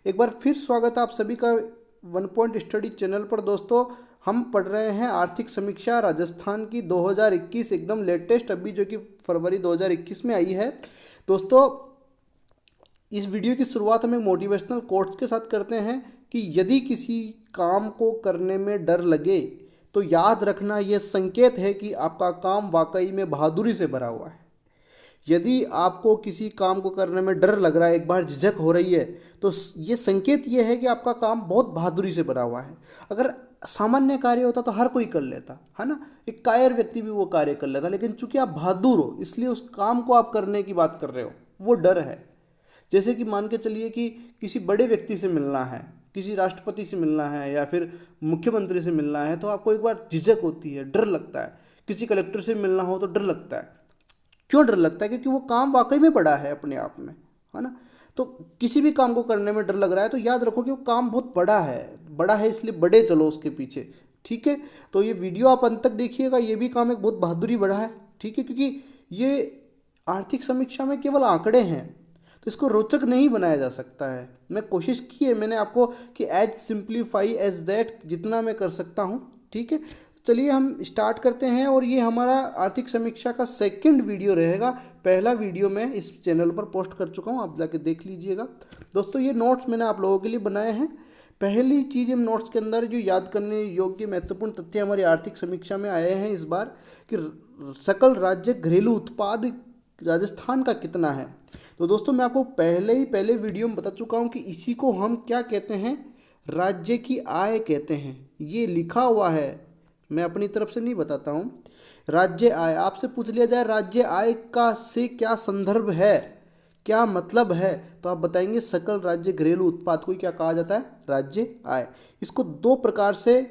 एक बार फिर स्वागत है आप सभी का वन पॉइंट स्टडी चैनल पर। दोस्तों, हम पढ़ रहे हैं आर्थिक समीक्षा राजस्थान की 2021, एकदम लेटेस्ट, अभी जो कि फरवरी 2021 में आई है। दोस्तों, इस वीडियो की शुरुआत हम एक मोटिवेशनल कोट्स के साथ करते हैं कि यदि किसी काम को करने में डर लगे तो याद रखना यह संकेत है कि आपका काम वाकई में बहादुरी से भरा हुआ है। यदि आपको किसी काम को करने में डर लग रहा है, एक बार झिझक हो रही है, तो ये संकेत ये है कि आपका काम बहुत बहादुरी से भरा हुआ है। अगर सामान्य कार्य होता तो हर कोई कर लेता है ना, एक कायर व्यक्ति भी वो कार्य कर लेता, लेकिन चूंकि आप बहादुर हो इसलिए उस काम को आप करने की बात कर रहे हो, वो डर है। जैसे कि मान के चलिए कि किसी बड़े व्यक्ति से मिलना है, किसी राष्ट्रपति से मिलना है या फिर मुख्यमंत्री से मिलना है, तो आपको एक बार झिझक होती है, डर लगता है। किसी कलेक्टर से मिलना हो तो डर लगता है। क्यों डर लगता है? क्योंकि वो काम वाकई में बड़ा है अपने आप में, है ना। तो किसी भी काम को करने में डर लग रहा है तो याद रखो कि वो काम बहुत बड़ा है, इसलिए बड़े चलो उसके पीछे। ठीक है, तो ये वीडियो आप अंत तक देखिएगा। ये भी काम एक बहुत बहादुरी बड़ा है, ठीक है, क्योंकि ये आर्थिक समीक्षा में केवल आंकड़े हैं, तो इसको रोचक नहीं बनाया जा सकता है। मैं कोशिश की है मैंने आपको कि एज सिंप्लीफाई एज दैट जितना मैं कर सकता हूँ। ठीक है, चलिए हम स्टार्ट करते हैं। और ये हमारा आर्थिक समीक्षा का सेकंड वीडियो रहेगा। पहला वीडियो मैं इस चैनल पर पोस्ट कर चुका हूँ, आप जाके देख लीजिएगा। दोस्तों, ये नोट्स मैंने आप लोगों के लिए बनाए हैं। पहली चीज़ इन नोट्स के अंदर जो याद करने योग्य महत्वपूर्ण तथ्य हमारी आर्थिक समीक्षा में आए हैं इस बार, कि सकल राज्य घरेलू उत्पाद राजस्थान का कितना है। तो दोस्तों, मैं आपको पहले वीडियो में बता चुका हूँ कि इसी को हम क्या कहते हैं, राज्य की आय कहते हैं। ये लिखा हुआ है, मैं अपनी तरफ से नहीं बताता हूँ। राज्य आय आपसे पूछ लिया जाए राज्य आय का से क्या संदर्भ है, क्या मतलब है, तो आप बताएंगे सकल राज्य घरेलू उत्पाद को क्या कहा जाता है, राज्य आय। इसको दो प्रकार से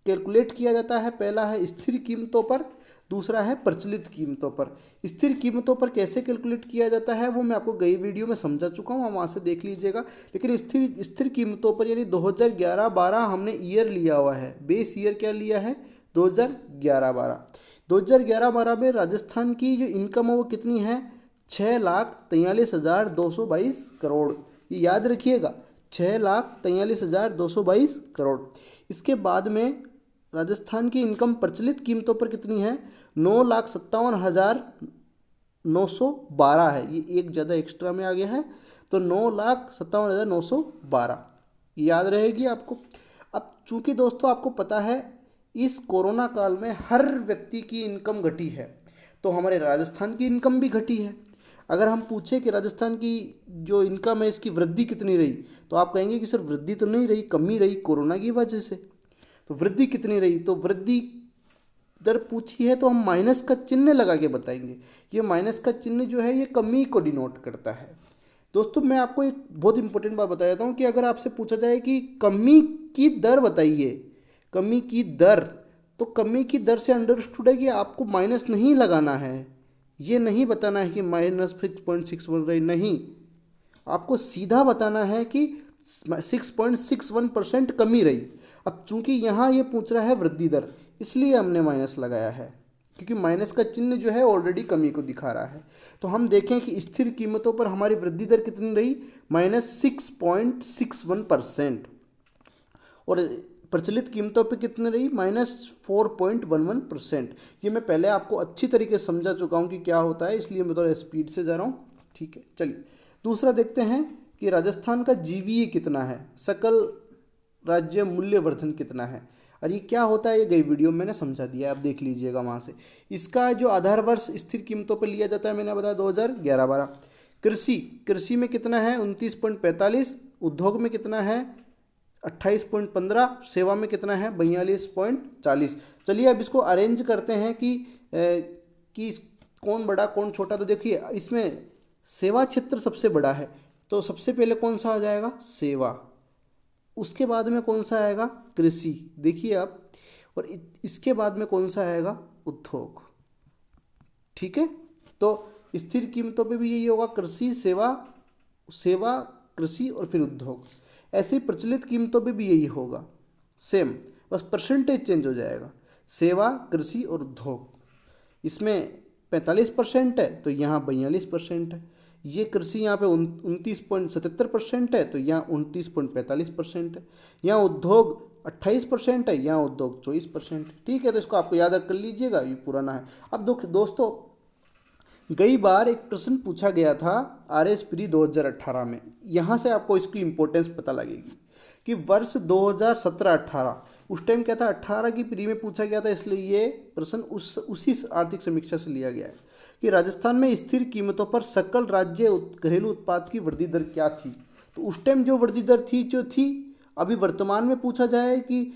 कैलकुलेट किया जाता है। पहला है स्थिर कीमतों पर, दूसरा है प्रचलित कीमतों पर। स्थिर कीमतों पर कैसे कैलकुलेट किया जाता है वो मैं आपको गई वीडियो में समझा चुका हूँ, वहाँ से देख लीजिएगा। लेकिन स्थिर कीमतों पर यानी 2011-12 हमने ईयर लिया हुआ है, बेस ईयर क्या लिया है, 2011-12। 2011-12 में राजस्थान की जो इनकम है वो कितनी है, 6,43,222 करोड़। ये याद रखिएगा, 6,43,222 करोड़। इसके बाद में राजस्थान की इनकम प्रचलित कीमतों पर कितनी है, 9,57,912 है। ये एक ज़्यादा एक्स्ट्रा में आ गया है, तो 9,57,912 याद रहेगी आपको। अब चूंकि दोस्तों आपको पता है इस कोरोना काल में हर व्यक्ति की इनकम घटी है, तो हमारे राजस्थान की इनकम भी घटी है। अगर हम पूछें कि राजस्थान की जो इनकम है इसकी वृद्धि कितनी रही, तो आप कहेंगे कि सर वृद्धि तो नहीं रही, कमी रही कोरोना की वजह से। तो वृद्धि कितनी रही, तो वृद्धि दर पूछी है तो हम माइनस का चिन्ह लगा के बताएंगे। ये माइनस का चिन्ह जो है ये कमी को डिनोट करता है। दोस्तों, मैं आपको एक बहुत इंपॉर्टेंट बात बता देता हूँ कि अगर आपसे पूछा जाए कि कमी की दर बताइए, कमी की दर, तो कमी की दर से अंडरस्टूड है कि आपको माइनस नहीं लगाना है, ये नहीं बताना है कि -6.61 रही, नहीं, आपको सीधा बताना है कि 6.61% कमी रही। अब चूंकि यहाँ ये पूछ रहा है वृद्धि दर, इसलिए हमने माइनस लगाया है, क्योंकि माइनस का चिन्ह जो है ऑलरेडी कमी को दिखा रहा है। तो हम देखें कि स्थिर कीमतों पर हमारी वृद्धि दर कितनी रही, -6.61%, और प्रचलित कीमतों पे कितनी रही, -4.11%। ये मैं पहले आपको अच्छी तरीके से समझा चुका हूँ कि क्या होता है, इसलिए मैं थोड़ा स्पीड से जा रहा हूँ। ठीक है, चलिए दूसरा देखते हैं कि राजस्थान का जीवीए कितना है, सकल राज्य मूल्यवर्धन कितना है। और ये क्या होता है ये गई वीडियो में मैंने समझा दिया है, आप देख लीजिएगा वहाँ से। इसका जो आधार वर्ष स्थिर कीमतों पर लिया जाता है मैंने बताया 2011-12। कृषि में कितना है, 29.45, उद्योग में कितना है, 28.15, सेवा में कितना है, 42.40। चलिए अब इसको अरेंज करते हैं कि कौन बड़ा कौन छोटा। तो देखिए इसमें सेवा क्षेत्र सबसे बड़ा है, तो सबसे पहले कौन सा आ जाएगा, सेवा। उसके बाद में कौन सा आएगा, कृषि, देखिए आप, और इसके बाद में कौन सा आएगा, उद्योग। ठीक है, तो स्थिर कीमतों पे भी यही होगा, कृषि, सेवा कृषि और फिर उद्योग। ऐसे ही प्रचलित कीमतों पे भी यही होगा, सेम, बस परसेंटेज चेंज हो जाएगा, सेवा कृषि और उद्योग। इसमें 45% है तो यहाँ 42% है। ये कृषि यहाँ पे 29.77% है, तो यहाँ 29.45% है। यहाँ उद्योग 28% है, यहाँ उद्योग 24%। ठीक है, तो इसको आपको याद कर लीजिएगा, ये पुराना है। अब दोस्तों कई बार एक प्रश्न पूछा गया था RS प्री 2018 में, यहाँ से आपको इसकी इम्पोर्टेंस पता लगेगी कि वर्ष 2017-18 उस टाइम क्या था, 18 की प्री में पूछा गया था, इसलिए ये प्रश्न उसी आर्थिक समीक्षा से लिया गया है कि राजस्थान में स्थिर कीमतों पर सकल राज्य घरेलू उत्पाद की वृद्धि दर क्या थी। तो उस टाइम जो वृद्धि दर थी जो थी, अभी वर्तमान में पूछा जाए कि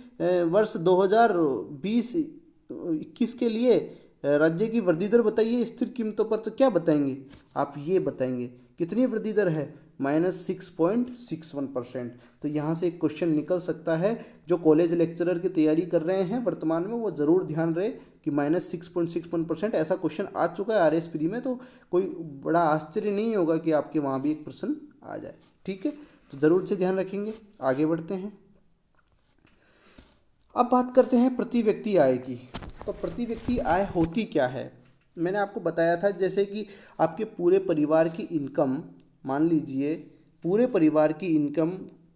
वर्ष 2020-21 के लिए राज्य की वृद्धि दर बताइए स्थिर कीमतों पर, तो क्या बताएंगे आप, ये बताएंगे कितनी वृद्धि दर है, -6.61%। तो यहाँ से एक क्वेश्चन निकल सकता है। जो कॉलेज लेक्चरर की तैयारी कर रहे हैं वर्तमान में, वो ज़रूर ध्यान रहे कि -6.61% ऐसा क्वेश्चन आ चुका है RS प्री में, तो कोई बड़ा आश्चर्य नहीं होगा कि आपके वहाँ भी एक प्रश्न आ जाए। ठीक है, तो ज़रूर से ध्यान रखेंगे। आगे बढ़ते हैं, अब बात करते हैं प्रति व्यक्ति आय की। तो प्रति व्यक्ति आय होती क्या है, मैंने आपको बताया था, जैसे कि आपके पूरे परिवार की इनकम, मान लीजिए पूरे परिवार की इनकम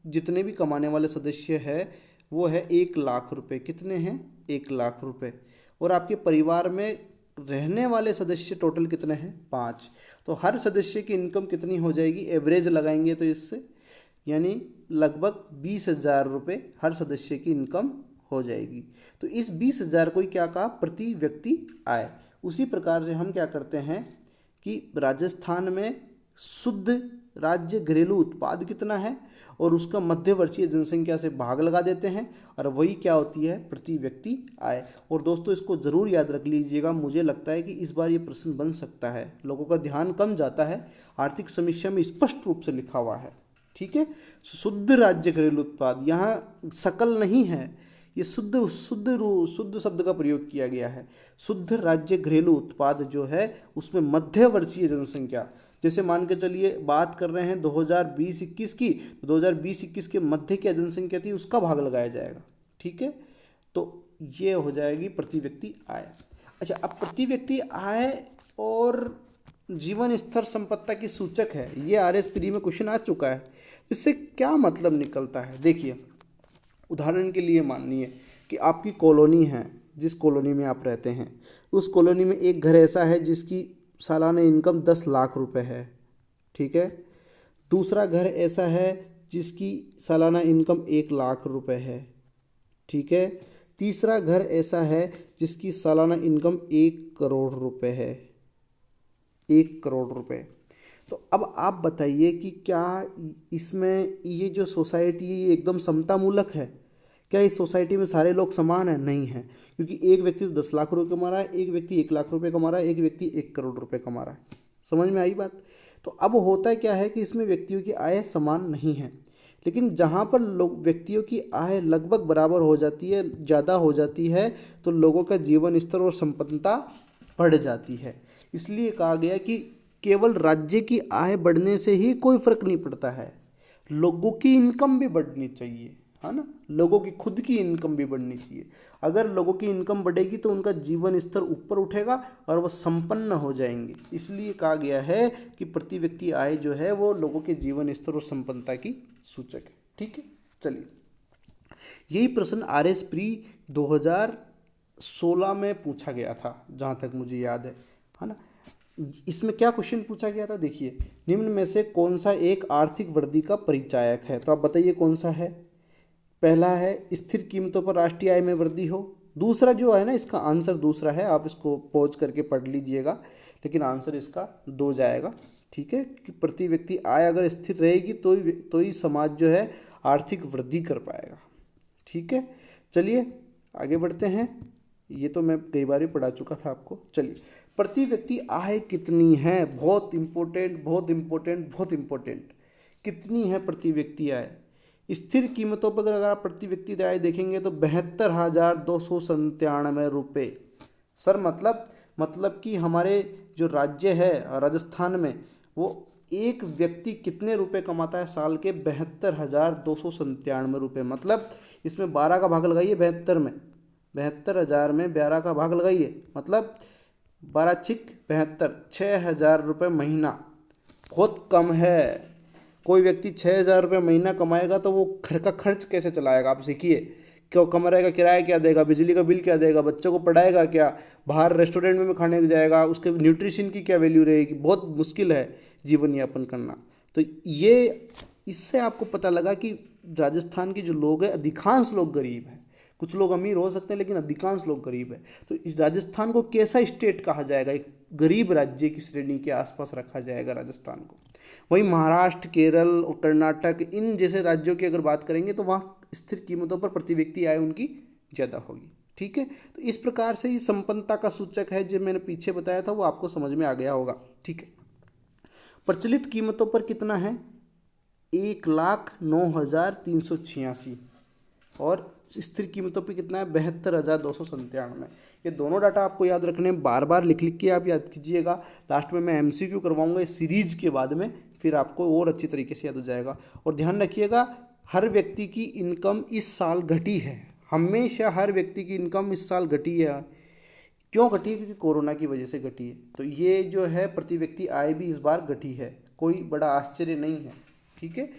जितने भी कमाने वाले सदस्य है वो है 1,00,000 रुपये। कितने हैं, 1,00,000 रुपये। और आपके परिवार में रहने वाले सदस्य टोटल कितने हैं, 5। तो हर सदस्य की इनकम कितनी हो जाएगी, एवरेज लगाएंगे तो इससे, यानी लगभग 20,000 रुपये हर सदस्य की इनकम हो जाएगी। तो इस 20,000 को ही क्या कहा, प्रति व्यक्ति आय। उसी प्रकार से हम क्या करते हैं कि राजस्थान में शुद्ध राज्य घरेलू उत्पाद कितना है और उसका मध्यवर्षीय जनसंख्या से भाग लगा देते हैं, और वही क्या होती है, प्रति व्यक्ति आय। और दोस्तों इसको ज़रूर याद रख लीजिएगा, मुझे लगता है कि इस बार ये प्रश्न बन सकता है, लोगों का ध्यान कम जाता है, आर्थिक समीक्षा में स्पष्ट रूप से लिखा हुआ है। ठीक है, शुद्ध राज्य घरेलू उत्पाद, यहाँ सकल नहीं है, ये शुद्ध शब्द का प्रयोग किया गया है। शुद्ध राज्य घरेलू उत्पाद जो है उसमें मध्यवर्षीय जनसंख्या, जैसे मान के चलिए बात कर रहे हैं 2020-21 की, तो 2020-21 के मध्य क्या जनसंख्या थी उसका भाग लगाया जाएगा। ठीक है, तो ये हो जाएगी प्रति व्यक्ति आय। अच्छा, अब प्रति व्यक्ति आय और जीवन स्तर संपत्ति की सूचक है, ये RS प्री में क्वेश्चन आ चुका है। इससे क्या मतलब निकलता है, देखिए उदाहरण के लिए मानिए कि आपकी कॉलोनी है, जिस कॉलोनी में आप रहते हैं उस कॉलोनी में एक घर ऐसा है जिसकी सालाना इनकम 10 लाख रुपए है। ठीक है, दूसरा घर ऐसा है जिसकी सालाना इनकम 1 लाख रुपए है। ठीक है, तीसरा घर ऐसा है जिसकी सालाना इनकम 1 करोड़ रुपए है, 1 करोड़ रुपए। तो अब आप बताइए कि क्या इसमें ये जो सोसाइटी है ये एकदम समतामूलक है, क्या इस सोसाइटी में सारे लोग समान हैं, नहीं है, क्योंकि एक व्यक्ति 10 लाख रुपए कमा रहा है, एक व्यक्ति 1 लाख रुपए कमा रहा है, एक व्यक्ति 1 करोड़ रुपए कमा रहा है। समझ में आई बात। तो अब होता क्या है कि इसमें व्यक्तियों की आय समान नहीं है, लेकिन जहाँ पर लोग व्यक्तियों की आय लगभग बराबर हो जाती है, ज़्यादा हो जाती है, तो लोगों का जीवन स्तर और संपन्नता बढ़ जाती है। इसलिए कहा गया कि केवल राज्य की आय बढ़ने से ही कोई फर्क नहीं पड़ता है, लोगों की इनकम भी बढ़नी चाहिए, है ना, लोगों की खुद की इनकम भी बढ़नी चाहिए। अगर लोगों की इनकम बढ़ेगी तो उनका जीवन स्तर ऊपर उठेगा और वह संपन्न हो जाएंगे। इसलिए कहा गया है कि प्रति व्यक्ति आय जो है वो लोगों के जीवन स्तर और संपन्नता की सूचक है। ठीक है, चलिए यही प्रश्न RS प्री 2016 में पूछा गया था, जहाँ तक मुझे याद है ना। इसमें क्या क्वेश्चन पूछा गया था, देखिए, निम्न में से कौन सा एक आर्थिक वृद्धि का परिचायक है, तो आप बताइए कौन सा है। पहला है स्थिर कीमतों पर राष्ट्रीय आय में वृद्धि हो। दूसरा जो है ना, इसका आंसर दूसरा है, आप इसको पॉज करके पढ़ लीजिएगा, लेकिन आंसर इसका 2 जाएगा। ठीक है, कि प्रति व्यक्ति आय अगर स्थिर रहेगी तो ही समाज जो है आर्थिक वृद्धि कर पाएगा। ठीक है, चलिए आगे बढ़ते हैं। ये तो मैं कई बार ही पढ़ा चुका था आपको। चलिए, प्रति व्यक्ति आय कितनी है, बहुत इम्पोर्टेंट, बहुत इम्पोर्टेंट, बहुत इम्पोर्टेंट। कितनी है प्रति व्यक्ति आय। स्थिर कीमतों पर अगर आप प्रति व्यक्ति आय देखेंगे तो 72,297 रुपये। सर मतलब कि हमारे जो राज्य है राजस्थान में, वो एक व्यक्ति कितने रुपए कमाता है साल के, 72,297 रुपये। मतलब इसमें 12 का भाग लगाइए, 72 में, 72,000 में 12 का भाग लगाइए, मतलब 12 छिक 72, 6,000 रुपये महीना। बहुत कम है। कोई व्यक्ति 6,000 रुपये महीना कमाएगा तो वो घर का खर्च कैसे चलाएगा, आप सीखिए। क्यों, कमरे का किराया क्या देगा, बिजली का बिल क्या देगा, बच्चों को पढ़ाएगा क्या, बाहर रेस्टोरेंट में खाने को जाएगा, उसके न्यूट्रिशन की क्या वैल्यू रहेगी। बहुत मुश्किल है जीवन यापन करना। तो ये इससे आपको पता लगा कि राजस्थान के जो लोग हैं, अधिकांश लोग गरीब हैं। कुछ लोग अमीर हो सकते हैं लेकिन अधिकांश लोग गरीब है। तो इस राजस्थान को कैसा स्टेट कहा जाएगा, एक गरीब राज्य की श्रेणी के आसपास रखा जाएगा राजस्थान को। वहीं महाराष्ट्र, केरल और कर्नाटक, इन जैसे राज्यों की अगर बात करेंगे तो वहाँ स्थिर कीमतों पर प्रति व्यक्ति आय उनकी ज़्यादा होगी। ठीक है, तो इस प्रकार से ये संपन्नता का सूचक है, जो मैंने पीछे बताया था वो आपको समझ में आ गया होगा। ठीक है, प्रचलित कीमतों पर कितना है, 1,09,386 और स्थिर कीमतों पे कितना है, 72,297। ये दोनों डाटा आपको याद रखने, बार बार लिख लिख के आप याद कीजिएगा। लास्ट में मैं एमसीक्यू करवाऊंगा इस सीरीज के बाद में, फिर आपको और अच्छी तरीके से याद हो जाएगा। और ध्यान रखिएगा, हर व्यक्ति की इनकम इस साल घटी है। हमेशा हर व्यक्ति की इनकम इस साल घटी है। क्यों घटी है, क्योंकि कोरोना की वजह से घटी है। तो ये जो है प्रति व्यक्ति आय भी इस बार घटी है, कोई बड़ा आश्चर्य नहीं है। ठीक है,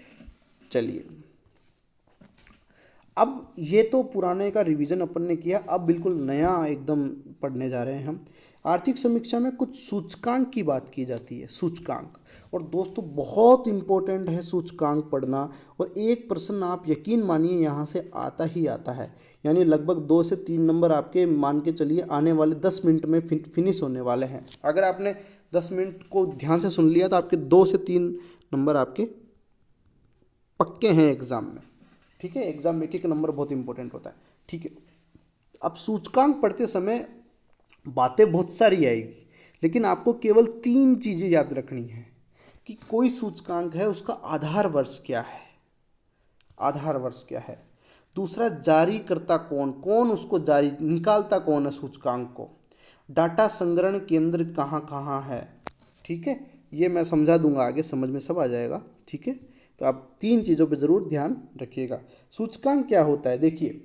चलिए अब ये तो पुराने का रिवीजन अपन ने किया, अब बिल्कुल नया एकदम पढ़ने जा रहे हैं हम। आर्थिक समीक्षा में कुछ सूचकांक की बात की जाती है, सूचकांक। और दोस्तों बहुत इम्पोर्टेंट है सूचकांक पढ़ना। और एक प्रश्न आप यकीन मानिए यहाँ से आता ही आता है, यानी लगभग 2 से 3 नंबर आपके मान के चलिए आने वाले 10 मिनट में फिनिश होने वाले हैं। अगर आपने 10 मिनट को ध्यान से सुन लिया तो आपके 2 से 3 नंबर आपके पक्के हैं एग्ज़ाम में। ठीक है, एग्जाम में एक नंबर बहुत इंपॉर्टेंट होता है। ठीक है, अब सूचकांक पढ़ते समय बातें बहुत सारी आएगी, लेकिन आपको केवल 3 चीज़ें याद रखनी है कि कोई सूचकांक है उसका आधार वर्ष क्या है, आधार वर्ष क्या है। दूसरा, जारी करता कौन, कौन उसको जारी निकालता कौन है सूचकांक को। डाटा संग्रहण केंद्र कहाँ कहाँ है। ठीक है, ये मैं समझा दूंगा आगे, समझ में सब आ जाएगा। ठीक है, तो आप 3 चीज़ों पे ज़रूर ध्यान रखिएगा। सूचकांक क्या होता है, देखिए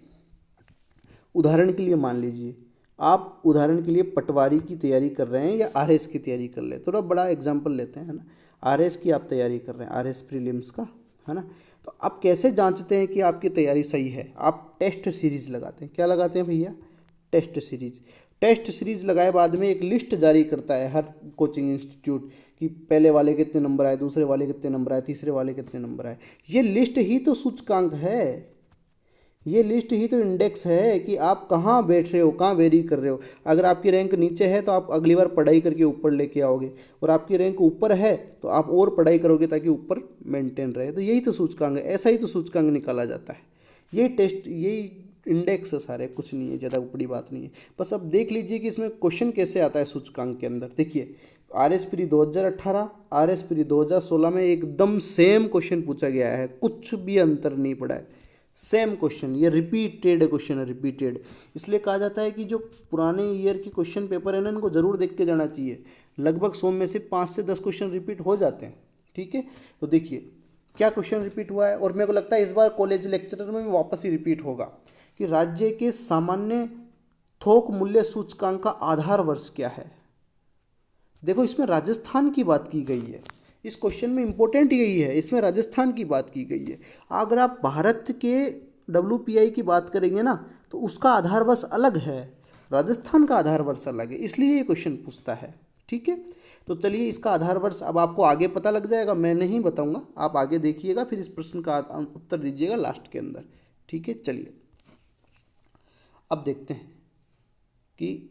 उदाहरण के लिए मान लीजिए आप उदाहरण के लिए पटवारी की तैयारी कर रहे हैं या आरएस की तैयारी कर ले, थोड़ा बड़ा एग्जांपल लेते हैं, है ना। आरएस की आप तैयारी कर रहे हैं, आरएस प्रीलिम्स का, है ना। तो आप कैसे जांचते हैं कि आपकी तैयारी सही है, आप टेस्ट सीरीज लगाते हैं। क्या लगाते हैं भैया, टेस्ट सीरीज। टेस्ट सीरीज लगाए बाद में एक लिस्ट जारी करता है हर कोचिंग इंस्टीट्यूट कि पहले वाले कितने नंबर आए, दूसरे वाले कितने नंबर आए, तीसरे वाले कितने नंबर आए। ये लिस्ट ही तो सूचकांक है, ये लिस्ट ही तो इंडेक्स है कि आप कहाँ बैठ रहे हो, कहाँ वेरी कर रहे हो। अगर आपकी रैंक नीचे है तो आप अगली बार पढ़ाई करके ऊपर लेके आओगे, और आपकी रैंक ऊपर है तो आप और पढ़ाई करोगे ताकि ऊपर मेंटेन रहे। तो यही तो सूचकांक है, ऐसा ही तो सूचकांक निकाला जाता है। ये टेस्ट, यही इंडेक्स है सारे, कुछ नहीं है, ज़्यादा बड़ी बात नहीं है। बस अब देख लीजिए कि इसमें क्वेश्चन कैसे आता है सूचकांक के अंदर। देखिए आरएस प्री 2018, आरएस प्री 2016 में एकदम सेम क्वेश्चन पूछा गया है, कुछ भी अंतर नहीं पड़ा है, सेम क्वेश्चन। ये रिपीटेड क्वेश्चन है, रिपीटेड। इसलिए कहा जाता है कि जो पुराने ईयर के क्वेश्चन पेपर है ना, इनको ज़रूर देख के जाना चाहिए। लगभग 100 में से 5 से 10 क्वेश्चन रिपीट हो जाते हैं। ठीक है, तो देखिए क्या क्वेश्चन रिपीट हुआ है, और मेरे को लगता है इस बार कॉलेज लेक्चरर में भी वापस ही रिपीट होगा कि राज्य के सामान्य थोक मूल्य सूचकांक का आधार वर्ष क्या है। देखो इसमें राजस्थान की बात की गई है, इस क्वेश्चन में इंपॉर्टेंट यही है, इसमें राजस्थान की बात की गई है। अगर आप भारत के WPI की बात करेंगे ना तो उसका आधार वर्ष अलग है, राजस्थान का आधार वर्ष अलग है, इसलिए ये क्वेश्चन पूछता है। ठीक है, तो चलिए इसका आधार वर्ष अब आपको आगे पता लग जाएगा, मैं नहीं बताऊंगा, आप आगे देखिएगा, फिर इस प्रश्न का उत्तर दीजिएगा लास्ट के अंदर। ठीक है, चलिए अब देखते हैं कि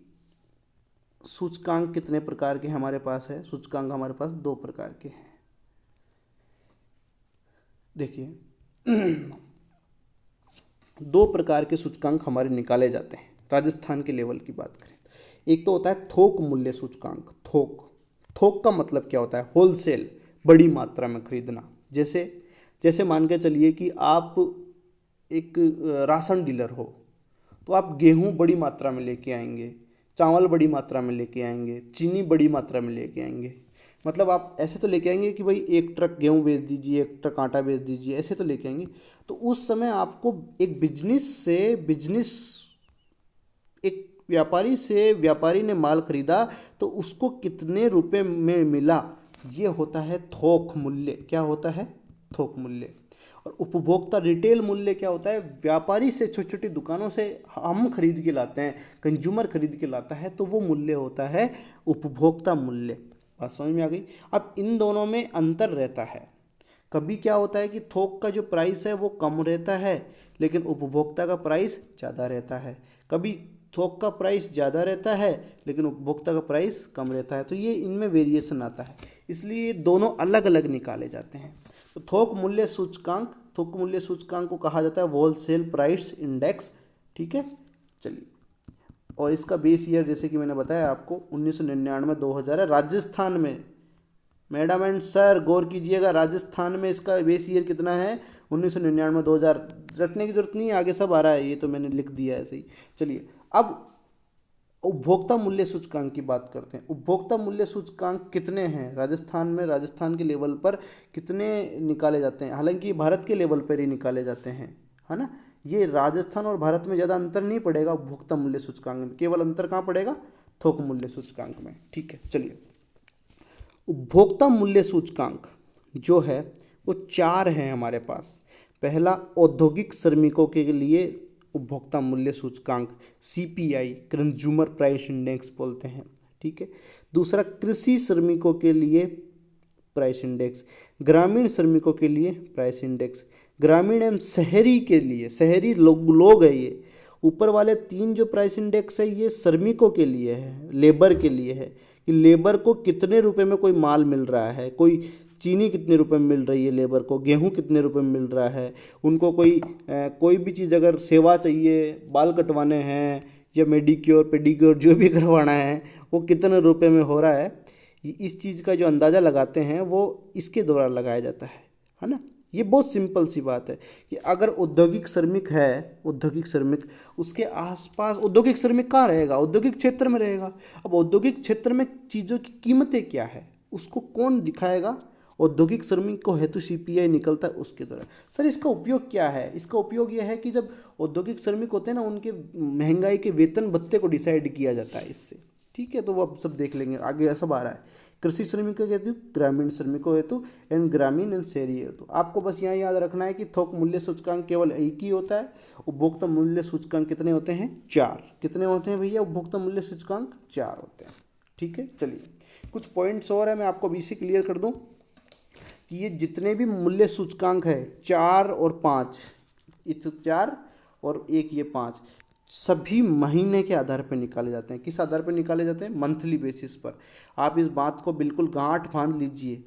सूचकांक कितने प्रकार के हमारे पास है। सूचकांक हमारे पास 2 प्रकार के हैं। देखिए 2 प्रकार के सूचकांक हमारे निकाले जाते हैं राजस्थान के लेवल की बात करें। एक तो होता है थोक मूल्य सूचकांक। थोक का मतलब क्या होता है, होलसेल, बड़ी मात्रा में खरीदना। जैसे मान के चलिए कि आप एक राशन डीलर हो, तो आप गेहूं बड़ी मात्रा में लेके आएंगे, चावल बड़ी मात्रा में लेके आएंगे, चीनी बड़ी मात्रा में लेके आएंगे। मतलब आप ऐसे तो लेके आएंगे कि भाई 1 ट्रक गेहूं बेच दीजिए, 1 ट्रक आटा बेच दीजिए, ऐसे तो लेके आएंगे। तो उस समय आपको एक व्यापारी ने माल खरीदा तो उसको कितने रुपए में मिला ये होता है थोक मूल्य। क्या होता है? थोक मूल्य। और उपभोक्ता रिटेल मूल्य क्या होता है? व्यापारी से, छोटी छोटी दुकानों से हम खरीद के लाते हैं, कंज्यूमर खरीद के लाता है, तो वो मूल्य होता है उपभोक्ता मूल्य। बात समझ में आ गई? अब इन दोनों में अंतर रहता है। कभी क्या होता है कि थोक का जो प्राइस है वो कम रहता है, लेकिन उपभोक्ता का प्राइस ज़्यादा रहता है। कभी थोक का प्राइस ज़्यादा रहता है लेकिन उपभोक्ता का प्राइस कम रहता है। तो ये इनमें वेरिएशन आता है, इसलिए दोनों अलग अलग निकाले जाते हैं। तो थोक मूल्य सूचकांक को कहा जाता है होलसेल प्राइस इंडेक्स। ठीक है, चलिए। और इसका बेस ईयर जैसे कि मैंने बताया आपको 1999 2000 है। राजस्थान में, मैडम एंड सर गौर कीजिएगा, राजस्थान में इसका बेस ईयर कितना है? 1999 2000। रटने की जरूरत नहीं है, आगे सब आ रहा है, ये तो मैंने लिख दिया है सही। चलिए, अब उपभोक्ता मूल्य सूचकांक की बात करते हैं। उपभोक्ता मूल्य सूचकांक कितने हैं राजस्थान में? राजस्थान के लेवल पर कितने निकाले जाते हैं? हालांकि भारत के लेवल पर ही निकाले जाते हैं, है ना। ये राजस्थान और भारत में ज़्यादा अंतर नहीं पड़ेगा उपभोक्ता मूल्य सूचकांक में, केवल अंतर कहाँ पड़ेगा? थोक मूल्य सूचकांक में। ठीक है, चलिए। उपभोक्ता मूल्य सूचकांक जो है वो 4 हैं हमारे पास। पहला, औद्योगिक श्रमिकों के लिए उपभोक्ता मूल्य सूचकांक CPI, कंज्यूमर प्राइस इंडेक्स बोलते हैं। ठीक है। दूसरा, कृषि श्रमिकों के लिए प्राइस इंडेक्स, ग्रामीण श्रमिकों के लिए प्राइस इंडेक्स, ग्रामीण एवं शहरी के लिए, शहरी लोग है ये। ऊपर वाले 3 जो प्राइस इंडेक्स है ये श्रमिकों के लिए है, लेबर के लिए है, कि लेबर को कितने रुपए में कोई माल मिल रहा है, कोई चीनी कितने रुपए में मिल रही है लेबर को, गेहूं कितने रुपए में मिल रहा है, उनको कोई भी चीज़ अगर सेवा चाहिए, बाल कटवाने हैं या मेडिक्योर पेडिक्योर जो भी करवाना है, वो कितने रुपए में हो रहा है, इस चीज़ का जो अंदाज़ा लगाते हैं वो इसके द्वारा लगाया जाता है ना। ये बहुत सिंपल सी बात है कि अगर औद्योगिक श्रमिक है, औद्योगिक श्रमिक, उसके आसपास औद्योगिक श्रमिक कहाँ रहेगा? औद्योगिक क्षेत्र में रहेगा। अब औद्योगिक क्षेत्र में चीज़ों की कीमतें क्या है उसको कौन दिखाएगा? औद्योगिक श्रमिक को हेतु CPI निकलता है उसके द्वारा। सर इसका उपयोग क्या है? इसका उपयोग यह है कि जब औद्योगिक श्रमिक होते हैं ना, उनके महंगाई के वेतन भत्ते को डिसाइड किया जाता है इससे। ठीक है, तो वो अब सब देख लेंगे, आगे सब आ रहा है। कृषि श्रमिकों हेतु, ग्रामीण श्रमिकों हेतु एंड ग्रामीण एवं शहरी हेतु। आपको बस यहाँ याद रखना है कि थोक मूल्य सूचकांक केवल एक ही होता है। उपभोक्ता मूल्य सूचकांक कितने होते हैं? 4। कितने होते हैं भैया उपभोक्ता मूल्य सूचकांक? 4 होते हैं। ठीक है, चलिए कुछ पॉइंट्स और है, मैं आपको अभी से क्लियर कर दूं कि ये जितने भी मूल्य सूचकांक है 4 और 5, इस 4 और एक ये 5, सभी महीने के आधार पर निकाले जाते हैं। किस आधार पर निकाले जाते हैं? मंथली बेसिस पर। आप इस बात को बिल्कुल गांठ बांध लीजिए।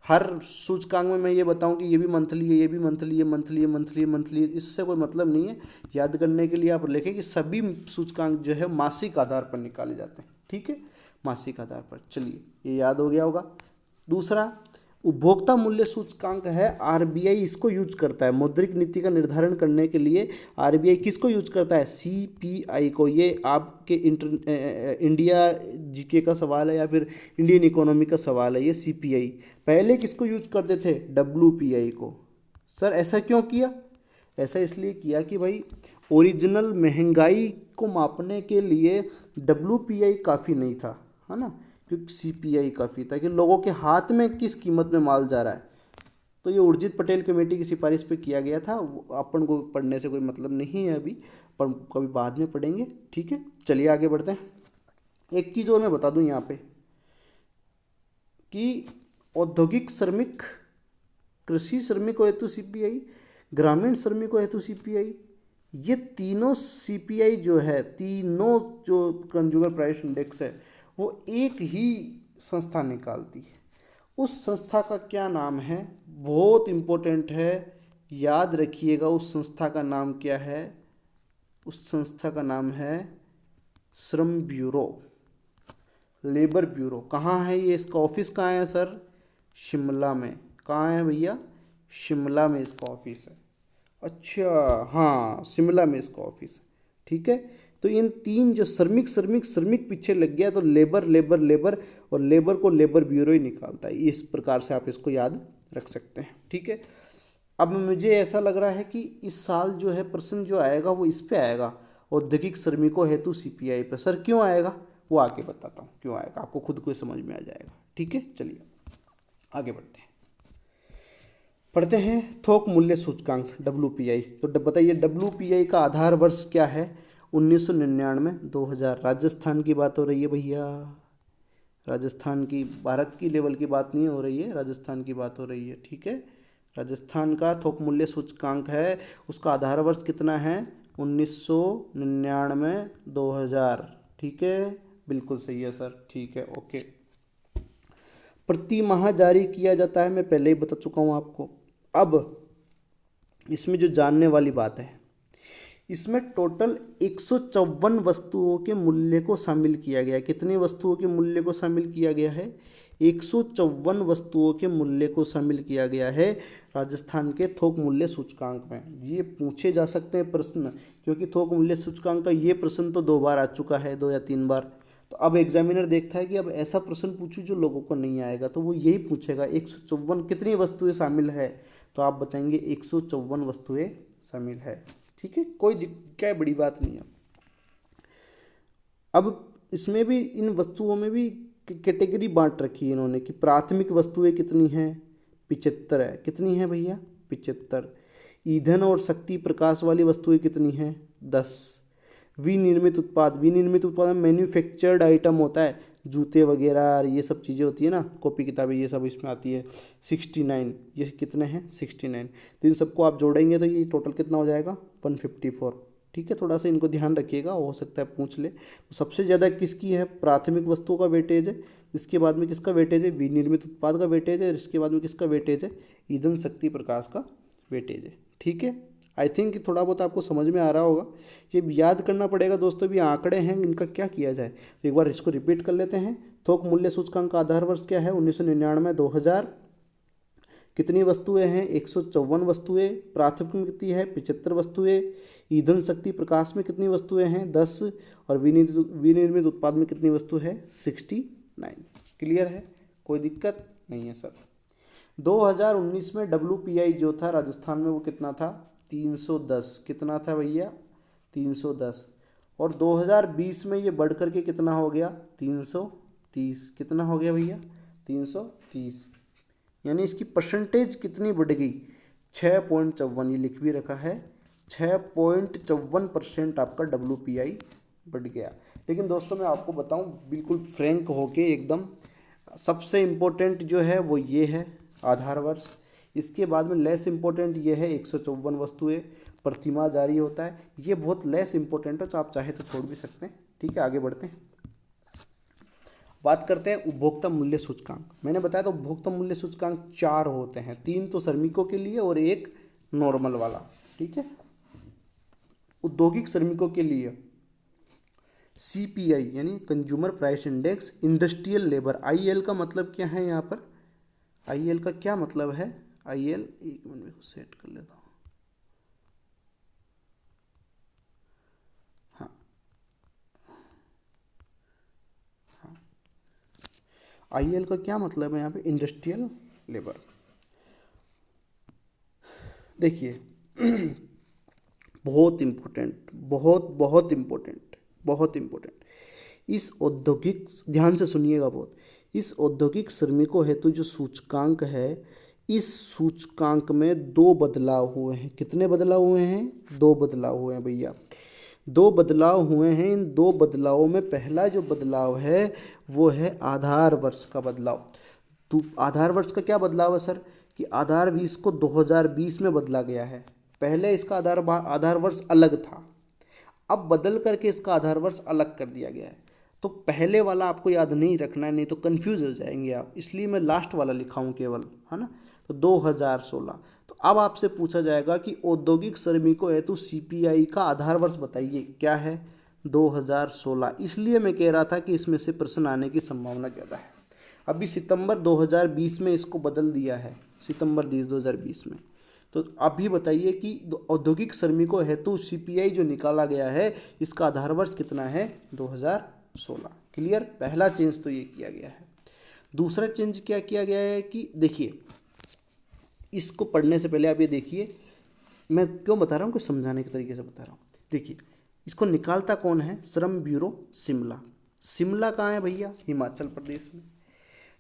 हर सूचकांक में मैं ये बताऊं कि ये भी मंथली है, ये भी मंथली है, मंथली है, मंथली है, मंथली है, इससे कोई मतलब नहीं है। याद करने के लिए आप लिखें कि सभी सूचकांक जो है मासिक आधार पर निकाले जाते हैं। ठीक है, मासिक आधार पर। चलिए, ये याद हो गया होगा। दूसरा, उपभोक्ता मूल्य सूचकांक है, RBI इसको यूज करता है मौद्रिक नीति का निर्धारण करने के लिए। RBI किसको यूज करता है? CPI को। ये आपके इंडिया GK का सवाल है या फिर इंडियन इकोनॉमी का सवाल है, ये CPI। पहले किसको यूज करते थे? WPI को। सर ऐसा क्यों किया? ऐसा इसलिए किया कि भाई ओरिजिनल महंगाई को मापने के लिए WPI काफ़ी नहीं था, है ना, क्योंकि CPI काफ़ी था कि लोगों के हाथ में किस कीमत में माल जा रहा है। तो ये उर्जित पटेल कमेटी की सिफारिश पे किया गया था। अपन को पढ़ने से कोई मतलब नहीं है अभी, पर कभी बाद में पढ़ेंगे। ठीक है, चलिए आगे बढ़ते हैं। एक चीज़ और मैं बता दूं यहाँ पे कि औद्योगिक श्रमिक, कृषि श्रमिकों हेतु CPI, ग्रामीण श्रमिकों हेतु CPI, ये तीनों CPI जो है, तीनों जो कंज्यूमर प्राइस इंडेक्स है, वो एक ही संस्था निकालती है। उस संस्था का क्या नाम है? बहुत इम्पोर्टेंट है, याद रखिएगा। उस संस्था का नाम क्या है? उस संस्था का नाम है श्रम ब्यूरो, लेबर ब्यूरो। कहाँ है ये? इसका ऑफिस कहाँ है सर? शिमला में। कहाँ है भैया? शिमला में इसका ऑफिस है। अच्छा, हाँ, शिमला में इसका ऑफिस है। ठीक है, तो इन 3 जो श्रमिक पीछे लग गया, तो लेबर लेबर लेबर, और लेबर को लेबर ब्यूरो ही निकालता है। इस प्रकार से आप इसको याद रख सकते हैं। ठीक है, अब मुझे ऐसा लग रहा है कि इस साल जो है प्रश्न जो आएगा वो इस पे आएगा, औद्योगिक श्रमिकों हेतु CPI पे। सर क्यों आएगा? वो आके बताता हूँ क्यों आएगा, आपको खुद को समझ में आ जाएगा। ठीक है, चलिए आगे बढ़ते हैं, पढ़ते हैं थोक मूल्य सूचकांक WPI। तो बताइए WPI का आधार वर्ष क्या है? 1999 2000। राजस्थान की बात हो रही है भैया, राजस्थान की, भारत की लेवल की बात नहीं हो रही है, राजस्थान की बात हो रही है, ठीक है। राजस्थान का थोक मूल्य सूचकांक है, उसका आधार वर्ष कितना है? 1999 2000, ठीक है, बिल्कुल सही है सर, ठीक है, ओके। प्रति माह जारी किया जाता है, मैं पहले ही बता चुका हूँ आपको। अब इसमें जो जानने वाली बात है, इसमें टोटल 154 वस्तुओं के मूल्य को शामिल किया गया है। कितनी वस्तुओं के मूल्य को शामिल किया गया है? 154 वस्तुओं के मूल्य को शामिल किया गया है राजस्थान के थोक मूल्य सूचकांक में। ये पूछे जा सकते हैं प्रश्न, क्योंकि थोक मूल्य सूचकांक का ये प्रश्न तो 2 बार आ चुका है, 2 या 3 बार। तो अब एग्जामिनर देखता है कि अब ऐसा प्रश्न पूछूं जो लोगों को नहीं आएगा, तो वो यही पूछेगा 154 कितनी वस्तुएं शामिल है, तो आप बताएंगे 154 वस्तुएं शामिल है, ठीक है, कोई क्या बड़ी बात नहीं है। अब इसमें भी इन वस्तुओं में भी कैटेगरी बांट रखी है इन्होंने कि प्राथमिक वस्तुएं कितनी हैं? 75 है। कितनी है भैया? 75। ईंधन और शक्ति प्रकाश वाली वस्तुएं कितनी हैं? 10। विनिर्मित उत्पाद, विनिर्मित उत्पाद में मैन्युफैक्चर्ड आइटम होता है, जूते वगैरह ये सब चीज़ें होती है ना, कॉपी किताबें ये सब इसमें आती है। 69, ये कितने हैं? 69। तो इन सबको आप जोड़ेंगे तो ये टोटल कितना हो जाएगा? 154, ठीक है। थोड़ा सा इनको ध्यान रखिएगा, हो सकता है पूछ ले। तो सबसे ज़्यादा किसकी है? प्राथमिक वस्तुओं का वेटेज है। इसके बाद में किसका वेटेज है? विनिर्मित उत्पाद का वेटेज है। इसके बाद में किसका वेटेज है? ईंधन शक्ति प्रकाश का वेटेज है, ठीक है। आई थिंक थोड़ा बहुत आपको समझ में आ रहा होगा। ये याद करना पड़ेगा दोस्तों, भी आंकड़े हैं, इनका क्या किया जाए। तो एक बार इसको रिपीट कर लेते हैं। थोक मूल्य सूचकांक का आधार वर्ष क्या है? 1999 2000। कितनी वस्तुएं हैं? 154 वस्तुएं। प्राथमिक में कितनी है? 75 वस्तुएं। ईंधन शक्ति प्रकाश में कितनी वस्तुएं हैं? 10। और विनिर्मित उत्पाद में कितनी वस्तु है? 69। क्लियर है, कोई दिक्कत नहीं है सर। 2019 में WPI जो था राजस्थान में वो कितना था? 310। कितना था भैया? 310। और 2020 में ये बढ़ करके कितना हो गया? 330। कितना हो गया भैया? 330। यानी इसकी परसेंटेज कितनी बढ़ गई? 6.54। ये लिख भी रखा है, 6.54% आपका WPI बढ़ गया। लेकिन दोस्तों मैं आपको बताऊं बिल्कुल फ्रैंक होके एकदम, सबसे इम्पोर्टेंट जो है वो ये है आधार वर्ष। इसके बाद में लेस इम्पोर्टेंट ये है 154 वस्तुएं प्रतिमाह जारी होता है। ये बहुत लेस इम्पोर्टेंट है, तो आप चाहे तो छोड़ भी सकते हैं, ठीक है। आगे बढ़ते हैं, बात करते हैं उपभोक्ता मूल्य सूचकांक। मैंने बताया था उपभोक्ता मूल्य सूचकांक 4 होते हैं, 3 तो श्रमिकों के लिए और 1 नॉर्मल वाला, ठीक है। औद्योगिक श्रमिकों के लिए CPI यानी consumer price index, industrial labour, IL का मतलब क्या है यहाँ पर? IL का क्या मतलब है? IL, एक मिनट में सेट कर लेता हूँ। हाँ हाँ, IL का क्या मतलब है यहाँ पे? Industrial labour. देखिए बहुत इम्पोर्टेंट, बहुत बहुत इम्पोर्टेंट, बहुत इम्पोर्टेंट। इस औद्योगिक, ध्यान से सुनिएगा बहुत, इस औद्योगिक श्रमिकों हेतु जो सूचकांक है, इस सूचकांक में 2 बदलाव हुए हैं। कितने बदलाव हुए हैं? 2 बदलाव हुए हैं भैया, 2 बदलाव हुए हैं। इन 2 बदलावों में पहला जो बदलाव है वो है आधार वर्ष का बदलाव। तो आधार वर्ष का क्या बदलाव है सर? कि आधार वर्ष को 2020 में बदला गया है। पहले इसका आधार वर्ष अलग था, अब बदल करके इसका आधार वर्ष अलग कर दिया गया है। तो पहले वाला आपको याद नहीं रखना है, नहीं तो कंफ्यूज हो जाएंगे आप, इसलिए मैं लास्ट वाला लिखा हूँ केवल, है ना। तो 2016। तो अब आपसे पूछा जाएगा कि औद्योगिक श्रमिकों हेतु CPI का आधार वर्ष बताइए, क्या है? 2016। इसलिए मैं कह रहा था कि इसमें से प्रश्न आने की संभावना ज़्यादा है। अभी सितंबर 2020 में इसको बदल दिया है, सितंबर 2020 में। तो आप भी बताइए कि औद्योगिक श्रमिकों हेतु CPI जो निकाला गया है, इसका आधार वर्ष कितना है? 2016। क्लियर, पहला चेंज तो ये किया गया है। दूसरा चेंज क्या किया गया है कि देखिए, इसको पढ़ने से पहले आप ये देखिए, मैं क्यों बता रहा हूँ, कुछ समझाने के तरीके से बता रहा हूँ। देखिए, इसको निकालता कौन है? श्रम ब्यूरो शिमला। शिमला कहाँ है भैया? हिमाचल प्रदेश में।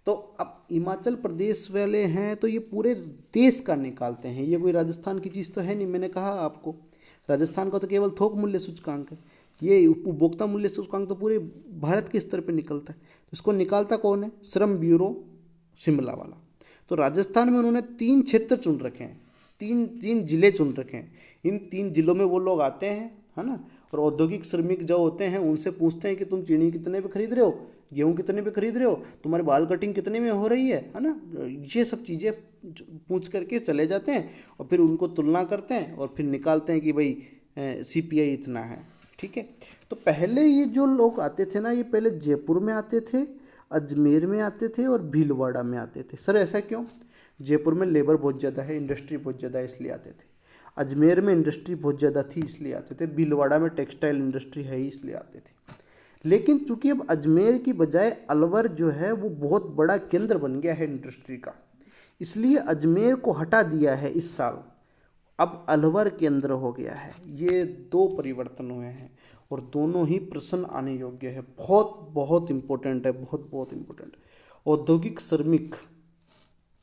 तो अब हिमाचल प्रदेश वाले हैं तो ये पूरे देश का निकालते हैं, ये कोई राजस्थान की चीज़ तो है नहीं। मैंने कहा आपको राजस्थान का तो केवल थोक मूल्य सूचकांक है, ये उपभोक्ता मूल्य सूचकांक तो पूरे भारत के स्तर पर निकलता है। तो इसको निकालता कौन है? श्रम ब्यूरो शिमला वाला। तो राजस्थान में उन्होंने 3 क्षेत्र चुन रखे हैं, तीन जिले चुन रखे हैं। इन 3 जिलों में वो लोग आते हैं, है ना, और औद्योगिक श्रमिक जो होते हैं उनसे पूछते हैं कि तुम चीनी कितने पे खरीद रहे हो, गेहूँ कितने पे खरीद रहे हो, तुम्हारे बाल कटिंग कितने में हो रही है ना। ये सब चीज़ें पूछ करके चले जाते हैं और फिर उनको तुलना करते हैं और फिर निकालते हैं कि भाई CPI इतना है। ठीक है, तो पहले ये जो लोग आते थे ना, ये पहले जयपुर में आते थे, अजमेर में आते थे और भीलवाड़ा में आते थे। सर ऐसा क्यों? जयपुर में लेबर बहुत ज़्यादा है, इंडस्ट्री बहुत ज़्यादा है, इसलिए आते थे। अजमेर में इंडस्ट्री बहुत ज़्यादा थी इसलिए आते थे। भीलवाड़ा में टेक्सटाइल इंडस्ट्री है ही इसलिए आते थे। लेकिन चूंकि अब अजमेर की बजाय अलवर जो है वो बहुत बड़ा केंद्र बन गया है इंडस्ट्री का, इसलिए अजमेर को हटा दिया है इस साल, अब अलवर केंद्र हो गया है। ये 2 परिवर्तन हुए हैं और दोनों ही प्रश्न आने योग्य है, बहुत बहुत इम्पोर्टेंट है, बहुत बहुत इम्पोर्टेंट। औद्योगिक श्रमिक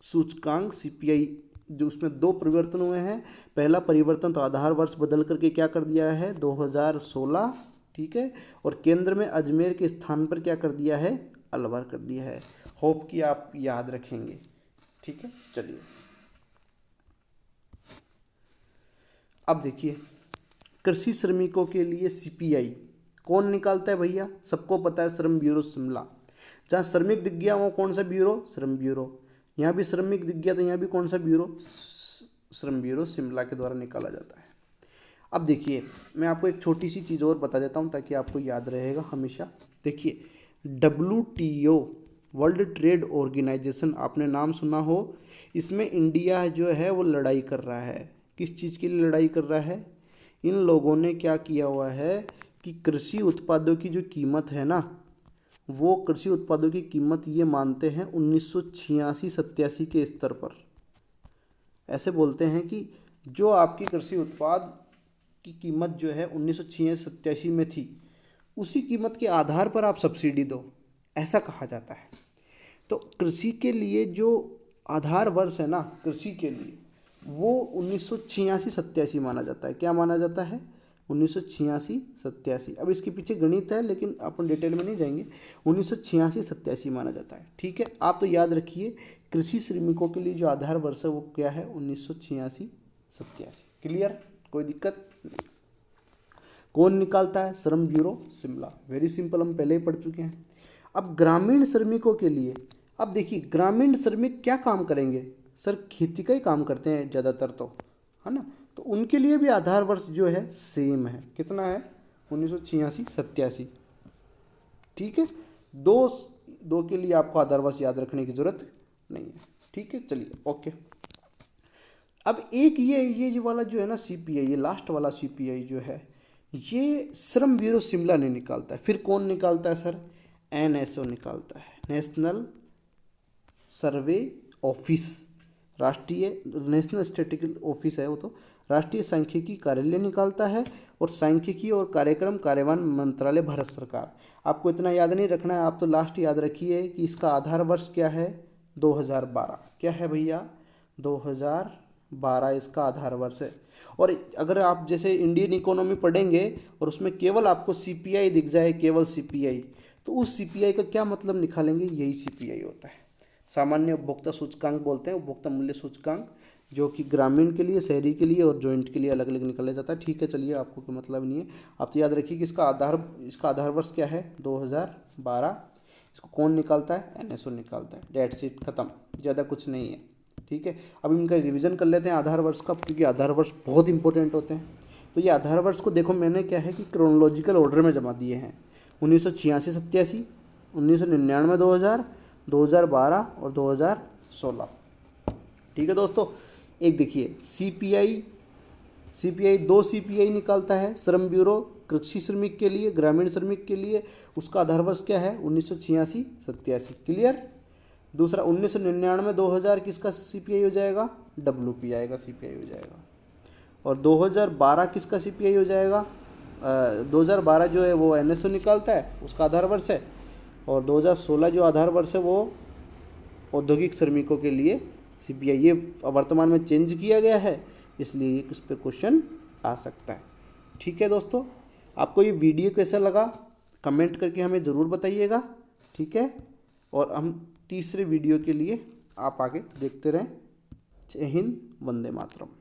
सूचकांक CPI जो उसमें 2 परिवर्तन हुए हैं। पहला परिवर्तन तो आधार वर्ष बदल करके क्या कर दिया है 2016, ठीक है, और केंद्र में अजमेर के स्थान पर क्या कर दिया है, अलवर कर दिया है। होप कि आप याद रखेंगे। ठीक है, चलिए अब देखिए कृषि श्रमिकों के लिए CPI कौन निकालता है भैया? सबको पता है, श्रम ब्यूरो शिमला। जहाँ श्रमिक दिख गया वो कौन सा ब्यूरो? श्रम ब्यूरो। यहाँ भी श्रमिक दिख गया तो यहाँ भी कौन सा ब्यूरो? श्रम ब्यूरो शिमला के द्वारा निकाला जाता है। अब देखिए मैं आपको एक छोटी सी चीज़ और बता देता हूँ ताकि आपको याद रहेगा हमेशा। देखिए WTO वर्ल्ड ट्रेड ऑर्गेनाइजेशन, आपने नाम सुना हो, इसमें इंडिया जो है वो लड़ाई कर रहा है। किस चीज़ के लिए लड़ाई कर रहा है? इन लोगों ने क्या किया हुआ है कि कृषि उत्पादों की जो कीमत है ना, वो कृषि उत्पादों की कीमत ये मानते हैं 1986-87 के स्तर पर। ऐसे बोलते हैं कि जो आपकी कृषि उत्पाद की कीमत जो है 1986-87 में थी, उसी कीमत के आधार पर आप सब्सिडी दो, ऐसा कहा जाता है। तो कृषि के लिए जो आधार वर्ष है ना कृषि के लिए, वो 1986-87 माना जाता है। क्या माना जाता है? 1986-87। अब इसके पीछे गणित है लेकिन अपन डिटेल में नहीं जाएंगे। 1986-87 माना जाता है। ठीक है, आप तो याद रखिए कृषि श्रमिकों के लिए जो आधार वर्ष है वो क्या है? 1986-87। क्लियर? कोई दिक्कत नहीं। कौन निकालता है? श्रम ब्यूरो शिमला। वेरी सिंपल, हम पहले ही पढ़ चुके हैं। अब ग्रामीण श्रमिकों के लिए, अब देखिए ग्रामीण श्रमिक क्या काम करेंगे? सर खेती का ही काम करते हैं ज़्यादातर तो, है ना, तो उनके लिए भी आधार वर्ष जो है सेम है। कितना है? 1986-87। ठीक है, दो के लिए आपको आधार वर्ष याद रखने की ज़रूरत नहीं है। ठीक है, चलिए ओके। अब एक ये वाला जो है ना CPI, ये लास्ट वाला CPI जो है ये श्रम ब्यूरो शिमला नहीं निकालता है। फिर कौन निकालता है सर? NSO निकालता है, नेशनल सर्वे ऑफिस, राष्ट्रीय नेशनल स्टैटिस्टिकल ऑफिस है वो, तो राष्ट्रीय सांख्यिकी कार्यालय निकालता है। और सांख्यिकी और कार्यक्रम कार्यान्वयन मंत्रालय भारत सरकार। आपको इतना याद नहीं रखना है, आप तो लास्ट याद रखिए कि इसका आधार वर्ष क्या है? 2012। क्या है भैया? 2012 इसका आधार वर्ष है। और अगर आप जैसे इंडियन इकोनॉमी पढ़ेंगे और उसमें केवल आपको CPI दिख जाए, केवल CPI, तो उस CPI का क्या मतलब निकालेंगे? यही CPI होता है, सामान्य उपभोक्ता सूचकांक बोलते हैं, उपभोक्ता मूल्य सूचकांक, जो कि ग्रामीण के लिए, शहरी के लिए और जॉइंट के लिए अलग अलग निकाला जाता है। ठीक है, चलिए आपको कोई मतलब नहीं है, आप तो याद रखिए कि इसका आधार वर्ष क्या है? 2012। इसको कौन निकालता है? NSO निकालता है। डेट शीट खत्म, ज़्यादा कुछ नहीं है। ठीक है, अब इनका रिवीजन कर लेते हैं आधार वर्ष का, क्योंकि आधार वर्ष बहुत इंपॉर्टेंट होते हैं। तो ये आधार वर्ष को देखो मैंने क्या है कि क्रोनोलॉजिकल ऑर्डर में जमा दिए हैं। 1986-87, 1999, 2000, 2012 और 2016। ठीक है दोस्तों, एक देखिए CPI 2 CPI निकालता है श्रम ब्यूरो कृषि श्रमिक के लिए, ग्रामीण श्रमिक के लिए। उसका आधार वर्ष क्या है? 1986-87। क्लियर? दूसरा 1999, 2000 किसका CPI हो जाएगा? WP आएगा, CPI हो जाएगा। और 2012 किसका CPI हो जाएगा? 2012 जो है वो NSO निकालता है, उसका आधार वर्ष है। और 2016 जो आधार वर्ष है वो औद्योगिक श्रमिकों के लिए CPI, ये वर्तमान में चेंज किया गया है, इसलिए इस पर क्वेश्चन आ सकता है। ठीक है दोस्तों, आपको ये वीडियो कैसा लगा कमेंट करके हमें ज़रूर बताइएगा। ठीक है, और हम तीसरे वीडियो के लिए आप आगे देखते रहें। जय हिंद, वंदे मातरम।